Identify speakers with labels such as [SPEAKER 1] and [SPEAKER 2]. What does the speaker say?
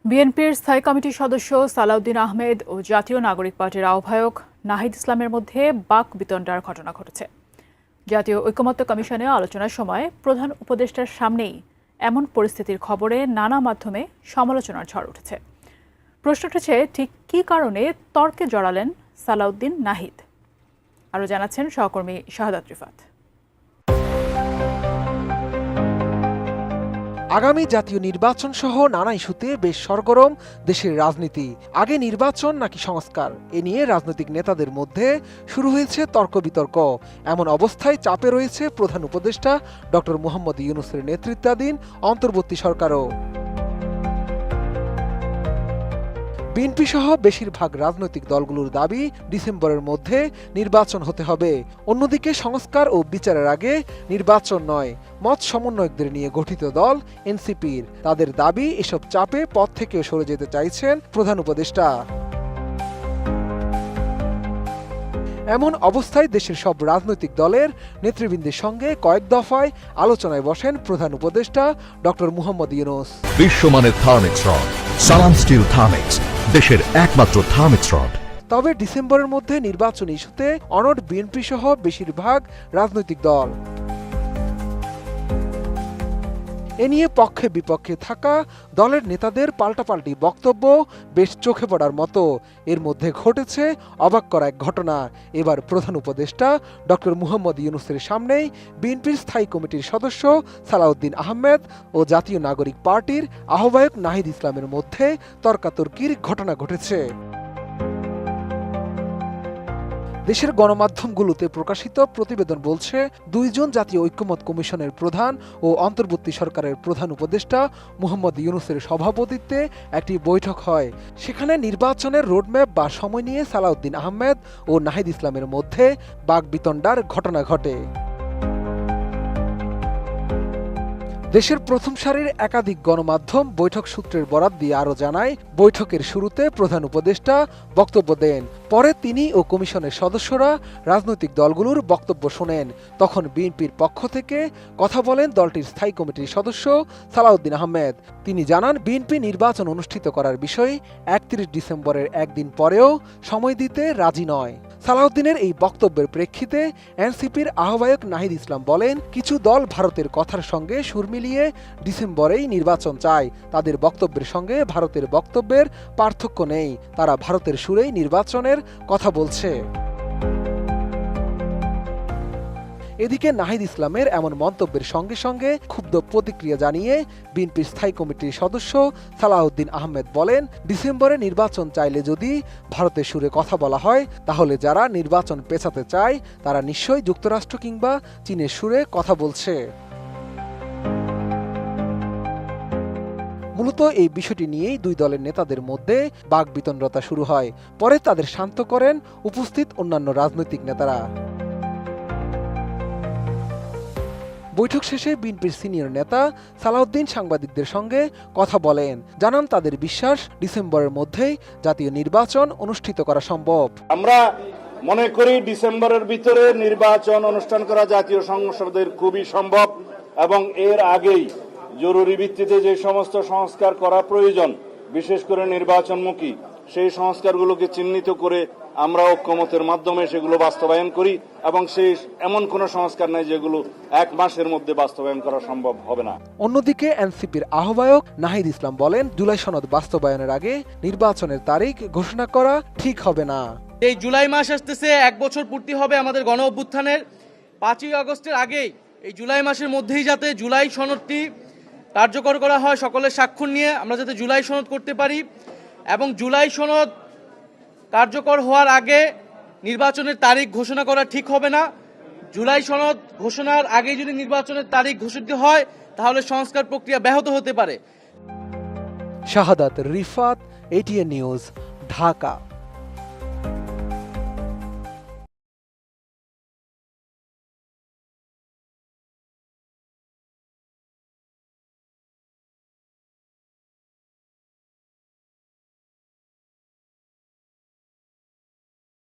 [SPEAKER 1] বিএনপির স্থায়ী কমিটির সদস্য সালাউদ্দিন আহমেদ ও জাতীয় নাগরিক পার্টির আহ্বায়ক নাহিদ ইসলামের মধ্যে বাক বিতণ্ডার ঘটনা ঘটেছে। জাতীয় ঐকমত্য কমিশনে আলোচনার সময় প্রধান উপদেষ্টার সামনেই এমন পরিস্থিতির খবরে নানা মাধ্যমে সমালোচনার ঝড় উঠেছে। প্রশ্ন উঠেছে, ঠিক কী কারণে তর্কে জড়ালেন সালাউদ্দিন নাহিদ? আরও জানাচ্ছেন সহকর্মী শাহাদাত রিফাত।
[SPEAKER 2] আগামী জাতীয় নির্বাচন সহ নানা ইস্যুতে বেশ সরগরম দেশের রাজনীতি। আগে নির্বাচন নাকি সংস্কার, এ নিয়ে রাজনৈতিক নেতাদের মধ্যে শুরু হয়েছে তর্ক বিতর্ক। এমন অবস্থায় চাপে রয়েছে প্রধান উপদেষ্টা ডক্টর মোহাম্মদ ইউনূসের নেতৃত্বাধীন অন্তর্বর্তী সরকারও। বিএনপি সহ বেশিরভাগ রাজনৈতিক দলগুলোর দাবি ডিসেম্বরের মধ্যে নির্বাচন হতে হবে। অন্যদিকে সংস্কার ও বিচারের আগে নির্বাচন নয়, মত সমন্বয়কদের নিয়ে গঠিত দল এনসিপির তাদের দাবি এসব চাপে পদ থেকেও সরে যেতে চাইছেন প্রধান উপদেষ্টা। এমন অবস্থায় দেশের সব রাজনৈতিক দলের নেতৃবৃন্দের সঙ্গে কয়েক দফায় আলোচনায় বসেন প্রধান উপদেষ্টা ডক্টর মোহাম্মদ ইউনূস।
[SPEAKER 3] বিশ্বমানের থার্মিক্স রড, সালাম স্টিল থার্মিক্স, দেশের একমাত্র থার্মিক্স রড।
[SPEAKER 2] তবে ডিসেম্বরের মধ্যে নির্বাচন ইস্যুতে অনড় বিএনপি সহ বেশিরভাগ রাজনৈতিক দল। এ নিয়ে পক্ষে বিপক্ষে থাকা দলের নেতাদের পাল্টাপাল্টি বক্তব্য বেশ চোখে পড়ার মতো। এর মধ্যে ঘটেছে অবাক করা এক ঘটনা। এবার প্রধান উপদেষ্টা ডক্টর মোহাম্মদ ইউনূসের সামনেই বিএনপির স্থায়ী কমিটির সদস্য সালাউদ্দিন আহমেদ ও জাতীয় নাগরিক পার্টির আহ্বায়ক নাহিদ ইসলামের মধ্যে তর্কাতর্কির ঘটনা ঘটেছে। দেশের গণমাধ্যমগুলোতে প্রকাশিত প্রতিবেদন বলছে, দুইজন জাতীয় ঐকমত্য কমিশনের প্রধান ও অন্তর্বর্তী সরকারের প্রধান উপদেষ্টা মোহাম্মদ ইউনূসের সভাপতিত্বে একটি বৈঠক হয়। সেখানে নির্বাচনের রোডম্যাপ বা সময় নিয়ে সালাউদ্দিন আহমেদ ও নাহিদ ইসলামের মধ্যে বাকবিতণ্ডার ঘটনা ঘটে। দেশের প্রথম সারির একাধিক গণমাধ্যম বৈঠক সূত্রের বরাত দিয়ে আরও জানায়, বৈঠকের শুরুতে প্রধান উপদেষ্টা বক্তব্য দেন। পরে তিনি ও কমিশনের সদস্যরা রাজনৈতিক দলগুলোর বক্তব্য শোনেন। তখন বিএনপির পক্ষ থেকে কথা বলেন দলটির স্থায়ী কমিটির সদস্য সালাউদ্দিন আহমেদ। তিনি জানান, বিএনপি নির্বাচন অনুষ্ঠিত করার বিষয়ে ৩১ ডিসেম্বরের একদিন পরেও সময় দিতে রাজি নয়। সালাউদ্দিনের এই বক্তব্যের প্রেক্ষিতে এনসিপির আহ্বায়ক নাহিদ ইসলাম বলেন, কিছু দল ভারতের কথার সঙ্গে সুর মিলিয়ে ডিসেম্বরেই নির্বাচন চায়। তাদের বক্তব্যের সঙ্গে ভারতের বক্তব্যের পার্থক্য নেই, তারা ভারতের সুরেই নির্বাচনের কথা বলছে। এদিকে নাহিদ ইসলামের এমন মন্তব্যের সঙ্গে সঙ্গে ক্ষুব্ধ প্রতিক্রিয়া জানিয়ে বিএনপির স্থায়ী কমিটির সদস্য সালাউদ্দিন আহমেদ বলেন, ডিসেম্বরে নির্বাচন চাইলে যদি ভারতের সুরে কথা বলা হয়, তাহলে যারা নির্বাচন পেছাতে চায় তারা নিশ্চয়ই যুক্তরাষ্ট্র কিংবা চীনের সুরে কথা বলছে। মূলত এই বিষয়টি নিয়েই দুই দলের নেতাদের মধ্যে বাকবিতণ্ডতা শুরু হয়। পরে তাদের শান্ত করেন উপস্থিত অন্যান্য রাজনৈতিক নেতারা। বৈঠক শেষে বিএনপির সিনিয়র নেতা সালাউদ্দিন সাংবাদিকদের সঙ্গে কথা বলেন, জানান তাদের বিশ্বাস ডিসেম্বরের মধ্যেই জাতীয় নির্বাচন অনুষ্ঠিত করা সম্ভব।
[SPEAKER 4] আমরা মনে করি ডিসেম্বরের ভিতরে নির্বাচন অনুষ্ঠান করা জাতীয় সংসদের খুবই সম্ভব এবং এর আগেই জরুরি ভিত্তিতে যে সমস্ত সংস্কার করা প্রয়োজন, বিশেষ করে নির্বাচনমুখী, সেই সংস্কারগুলোকে চিহ্নিত করে আমরা ঐকমত্যের মাধ্যমে সেগুলো বাস্তবায়ন করি এবং সেই এমন কোন সংস্কার নাই যেগুলো এক মাসের মধ্যে বাস্তবায়ন করা সম্ভব হবে না।
[SPEAKER 2] অন্যদিকে এনসিপির আহ্বায়ক নাহিদ ইসলাম বলেন, জুলাই সনদ বাস্তবায়নের আগে নির্বাচনের তারিখ ঘোষণা করা ঠিক হবে না।
[SPEAKER 5] এই জুলাই মাস আসতেছে, ১ বছর পূর্তি হবে আমাদের গণ অভ্যুত্থানের। ৫ই আগস্টের আগেই এই জুলাই মাসের মধ্যেই যাতে জুলাই সনদটি কার্যকর করা হয়, সকলের স্বাক্ষর নিয়ে আমরা যাতে জুলাই সনদ করতে পারি এবং জুলাই সনদ কার্যকর হওয়ার আগে নির্বাচনের তারিখ ঘোষণা করা ঠিক হবে না। জুলাই সনদ ঘোষণার আগে যদি নির্বাচনের তারিখ ঘোষিত হয় তাহলে সংস্কার প্রক্রিয়া ব্যাহত হতে পারে।
[SPEAKER 2] শাহাদাত রিফাত, এটিএন নিউজ, ঢাকা।